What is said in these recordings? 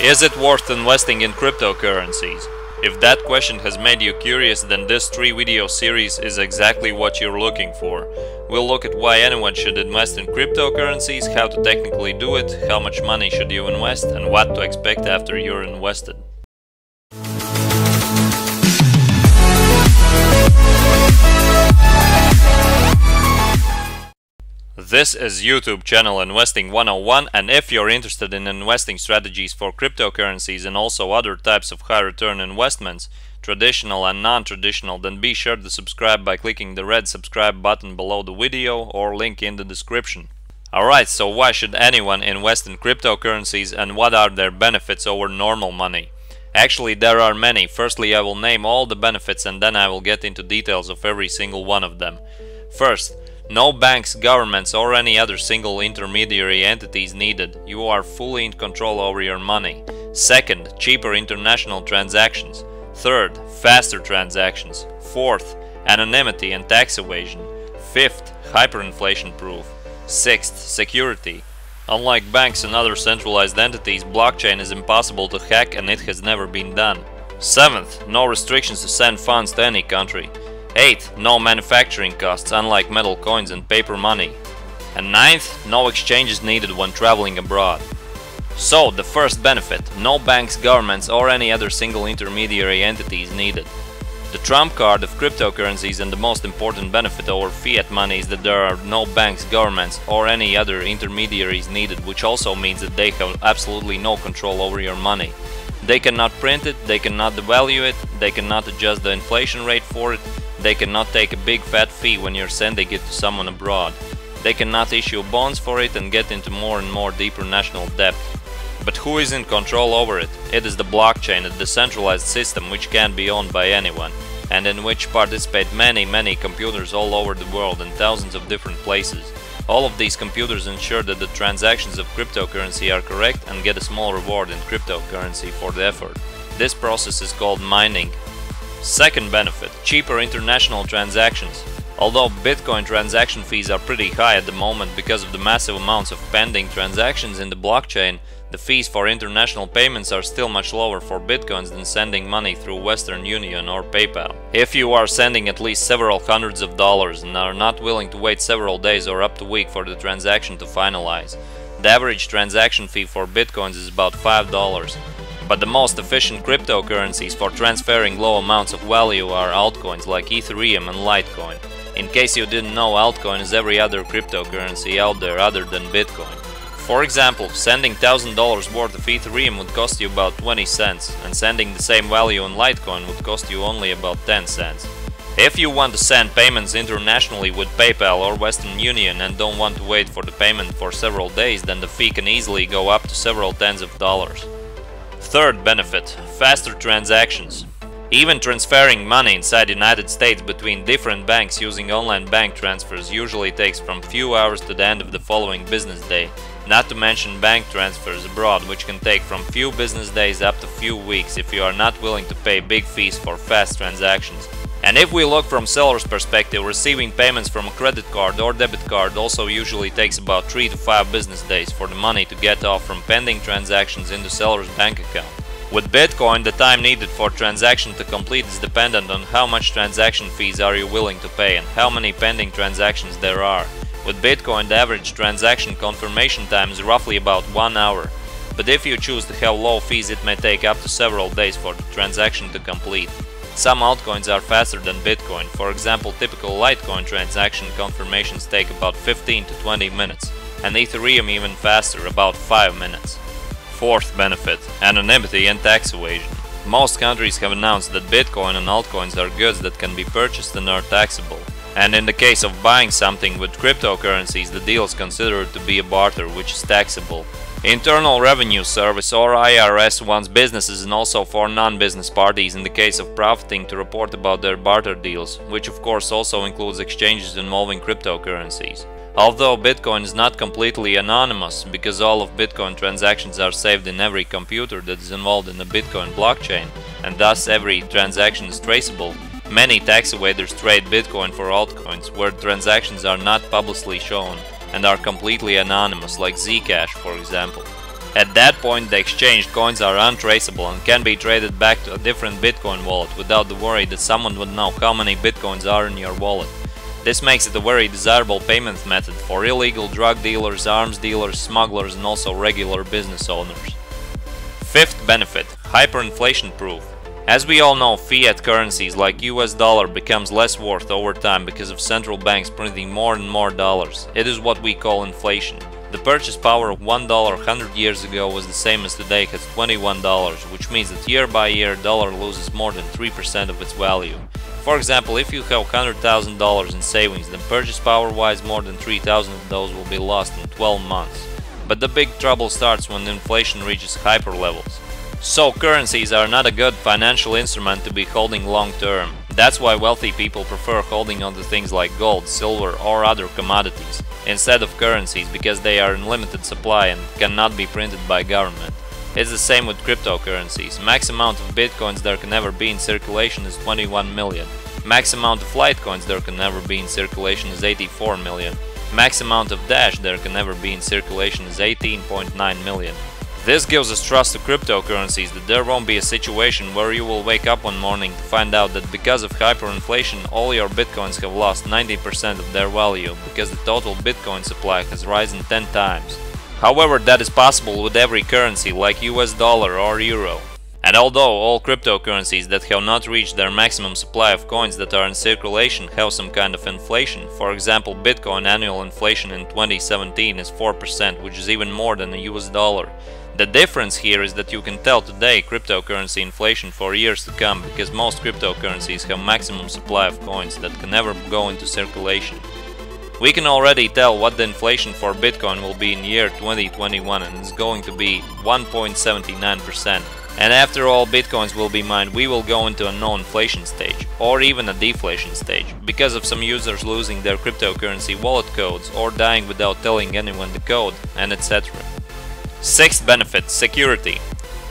Is it worth investing in cryptocurrencies? If that question has made you curious, then this 3-video series is exactly what you're looking for. We'll look at why anyone should invest in cryptocurrencies, how to technically do it, how much money should you invest, and what to expect after you're invested. This is YouTube channel Investing 101, and if you're interested in investing strategies for cryptocurrencies and also other types of high return investments, traditional and non-traditional, then be sure to subscribe by clicking the red subscribe button below the video or link in the description. Alright, so why should anyone invest in cryptocurrencies and what are their benefits over normal money? Actually, there are many. Firstly, I will name all the benefits and then I will get into details of every single one of them. First, no banks, governments or any other single intermediary entities needed. You are fully in control over your money. Second, cheaper international transactions. Third, faster transactions. Fourth, anonymity and tax evasion. Fifth, hyperinflation proof. Sixth, security. Unlike banks and other centralized entities, blockchain is impossible to hack and it has never been done. Seventh, no restrictions to send funds to any country. 8th, no manufacturing costs unlike metal coins and paper money. And 9th, no exchanges needed when traveling abroad. So, the first benefit, no banks, governments or any other single intermediary entities needed. The trump card of cryptocurrencies and the most important benefit over fiat money is that there are no banks, governments or any other intermediaries needed, which also means that they have absolutely no control over your money. They cannot print it, they cannot devalue it, they cannot adjust the inflation rate for it, they cannot take a big fat fee when you're sending it to someone abroad. They cannot issue bonds for it and get into more and more deeper national debt. But who is in control over it? It is the blockchain, a decentralized system which can be owned by anyone, and in which participate many computers all over the world in thousands of different places. All of these computers ensure that the transactions of cryptocurrency are correct and get a small reward in cryptocurrency for the effort. This process is called mining. Second benefit, cheaper international transactions. Although Bitcoin transaction fees are pretty high at the moment because of the massive amounts of pending transactions in the blockchain, the fees for international payments are still much lower for Bitcoins than sending money through Western Union or PayPal. If you are sending at least several hundreds of dollars and are not willing to wait several days or up to a week for the transaction to finalize, the average transaction fee for Bitcoins is about $5. But the most efficient cryptocurrencies for transferring low amounts of value are altcoins like Ethereum and Litecoin. In case you didn't know, altcoin is every other cryptocurrency out there other than Bitcoin. For example, sending $1,000 worth of Ethereum would cost you about 20 cents, and sending the same value in Litecoin would cost you only about 10 cents. If you want to send payments internationally with PayPal or Western Union and don't want to wait for the payment for several days, then the fee can easily go up to several tens of dollars. Third benefit, faster transactions. Even transferring money inside the United States between different banks using online bank transfers usually takes from few hours to the end of the following business day, not to mention bank transfers abroad, which can take from few business days up to few weeks if you are not willing to pay big fees for fast transactions. And if we look from seller's perspective, receiving payments from a credit card or debit card also usually takes about 3 to 5 business days for the money to get off from pending transactions in the seller's bank account. With Bitcoin, the time needed for transaction to complete is dependent on how much transaction fees are you willing to pay and how many pending transactions there are. With Bitcoin, the average transaction confirmation time is roughly about 1 hour. But if you choose to have low fees, it may take up to several days for the transaction to complete. Some altcoins are faster than Bitcoin. For example, typical Litecoin transaction confirmations take about 15 to 20 minutes, and Ethereum even faster, about 5 minutes. Fourth benefit, anonymity and tax evasion. Most countries have announced that Bitcoin and altcoins are goods that can be purchased and are taxable. And in the case of buying something with cryptocurrencies, the deal is considered to be a barter, which is taxable. Internal Revenue Service or IRS wants businesses and also for non-business parties in the case of profiting to report about their barter deals, which of course also includes exchanges involving cryptocurrencies. Although Bitcoin is not completely anonymous, because all of Bitcoin transactions are saved in every computer that is involved in the Bitcoin blockchain, and thus every transaction is traceable, many tax evaders trade Bitcoin for altcoins where transactions are not publicly shown and are completely anonymous, like Zcash for example. At that point, the exchanged coins are untraceable and can be traded back to a different Bitcoin wallet without the worry that someone would know how many Bitcoins are in your wallet. This makes it a very desirable payment method for illegal drug dealers, arms dealers, smugglers, and also regular business owners. Fifth benefit, hyperinflation proof. As we all know, fiat currencies like US dollar becomes less worth over time because of central banks printing more and more dollars. It is what we call inflation. The purchase power of $1 100 years ago was the same as today has $21, which means that year by year dollar loses more than 3% of its value. For example, if you have $100,000 in savings, then purchase power wise more than 3,000 of those will be lost in 12 months. But the big trouble starts when inflation reaches hyper levels. So currencies are not a good financial instrument to be holding long term. That's why wealthy people prefer holding on to things like gold, silver or other commodities instead of currencies because they are in limited supply and cannot be printed by government. It's the same with cryptocurrencies. Max amount of bitcoins there can ever be in circulation is 21 million. Max amount of Litecoins there can never be in circulation is 84 million. Max amount of Dash there can never be in circulation is 18.9 million. This gives us trust to cryptocurrencies that there won't be a situation where you will wake up one morning to find out that because of hyperinflation all your bitcoins have lost 90% of their value because the total bitcoin supply has risen 10 times. However, that is possible with every currency like US dollar or euro. And although all cryptocurrencies that have not reached their maximum supply of coins that are in circulation have some kind of inflation, for example Bitcoin annual inflation in 2017 is 4%, which is even more than the US dollar. The difference here is that you can tell today cryptocurrency inflation for years to come because most cryptocurrencies have maximum supply of coins that can never go into circulation. We can already tell what the inflation for Bitcoin will be in year 2021 and it's going to be 1.79%. And after all Bitcoins will be mined, we will go into a no inflation stage or even a deflation stage because of some users losing their cryptocurrency wallet codes or dying without telling anyone the code and etc. Sixth benefit, security.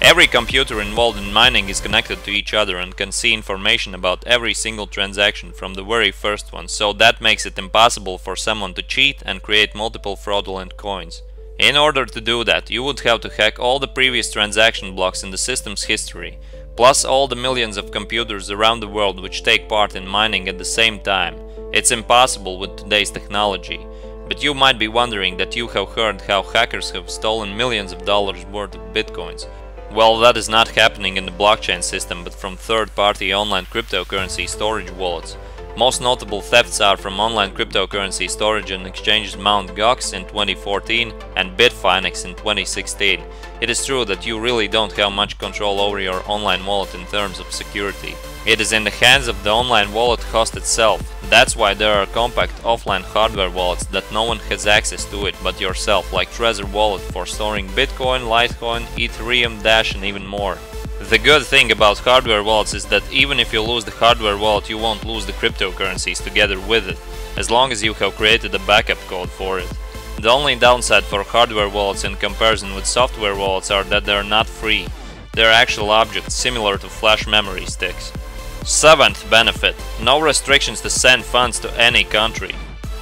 Every computer involved in mining is connected to each other and can see information about every single transaction from the very first one, so that makes it impossible for someone to cheat and create multiple fraudulent coins. In order to do that, you would have to hack all the previous transaction blocks in the system's history, plus all the millions of computers around the world which take part in mining at the same time. It's impossible with today's technology. But you might be wondering that you have heard how hackers have stolen millions of dollars worth of bitcoins. Well, that is not happening in the blockchain system but from third-party online cryptocurrency storage wallets. Most notable thefts are from online cryptocurrency storage and exchanges Mt. Gox in 2014 and Bitfinex in 2016. It is true that you really don't have much control over your online wallet in terms of security. It is in the hands of the online wallet host itself. That's why there are compact offline hardware wallets that no one has access to it but yourself, like Trezor Wallet for storing Bitcoin, Litecoin, Ethereum, Dash and even more. The good thing about hardware wallets is that even if you lose the hardware wallet you won't lose the cryptocurrencies together with it, as long as you have created a backup code for it. The only downside for hardware wallets in comparison with software wallets are that they are not free. They are actual objects similar to flash memory sticks. Seventh benefit, no restrictions to send funds to any country.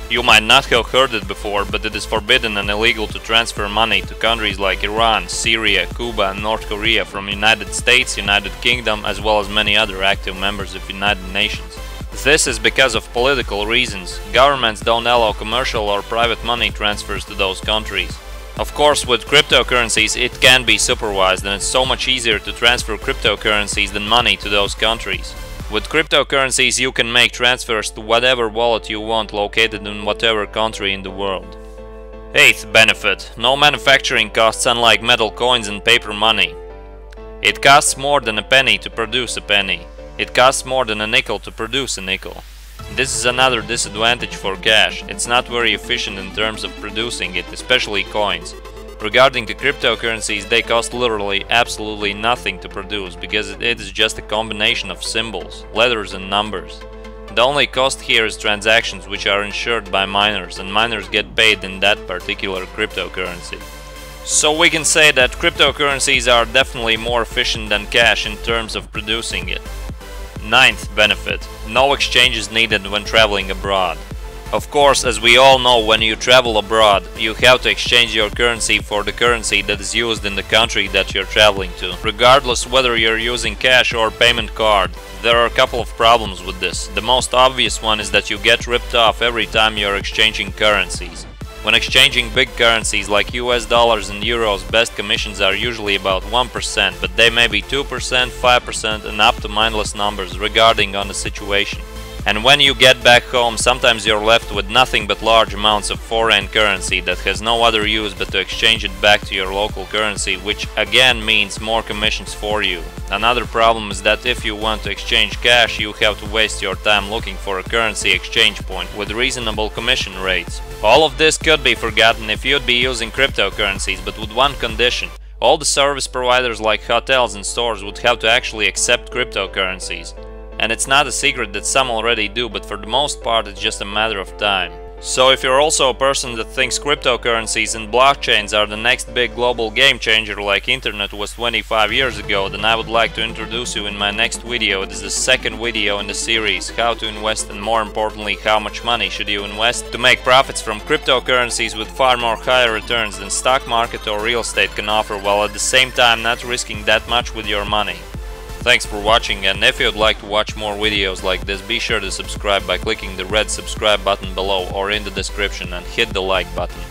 You might not have heard it before, but it is forbidden and illegal to transfer money to countries like Iran, Syria, Cuba and North Korea from United States, United Kingdom as well as many other active members of United Nations. This is because of political reasons. Governments don't allow commercial or private money transfers to those countries. Of course, with cryptocurrencies it can be supervised and it's so much easier to transfer cryptocurrencies than money to those countries. With cryptocurrencies you can make transfers to whatever wallet you want located in whatever country in the world. Eighth benefit, no manufacturing costs unlike metal coins and paper money. It costs more than a penny to produce a penny. It costs more than a nickel to produce a nickel. This is another disadvantage for cash. It's not very efficient in terms of producing it, especially coins. Regarding the cryptocurrencies, they cost literally absolutely nothing to produce because it is just a combination of symbols, letters and numbers. The only cost here is transactions which are insured by miners and miners get paid in that particular cryptocurrency. So we can say that cryptocurrencies are definitely more efficient than cash in terms of producing it. Ninth benefit, no exchange is needed when traveling abroad. Of course, as we all know, when you travel abroad, you have to exchange your currency for the currency that is used in the country that you're traveling to, regardless whether you're using cash or payment card. There are a couple of problems with this. The most obvious one is that you get ripped off every time you're exchanging currencies. When exchanging big currencies like US dollars and euros, best commissions are usually about 1%, but they may be 2%, 5% and up to mindless numbers regarding on the situation. And when you get back home, sometimes you're left with nothing but large amounts of foreign currency that has no other use but to exchange it back to your local currency, which again means more commissions for you. Another problem is that if you want to exchange cash, you have to waste your time looking for a currency exchange point with reasonable commission rates. All of this could be forgotten if you'd be using cryptocurrencies, but with one condition. All the service providers like hotels and stores would have to actually accept cryptocurrencies. And it's not a secret that some already do, but for the most part it's just a matter of time. So if you're also a person that thinks cryptocurrencies and blockchains are the next big global game changer like internet was 25 years ago, then I would like to introduce you in my next video. It is the second video in the series, how to invest and more importantly how much money should you invest to make profits from cryptocurrencies with far more higher returns than stock market or real estate can offer, while at the same time not risking that much with your money. Thanks for watching, and if you'd like to watch more videos like this, be sure to subscribe by clicking the red subscribe button below or in the description and hit the like button.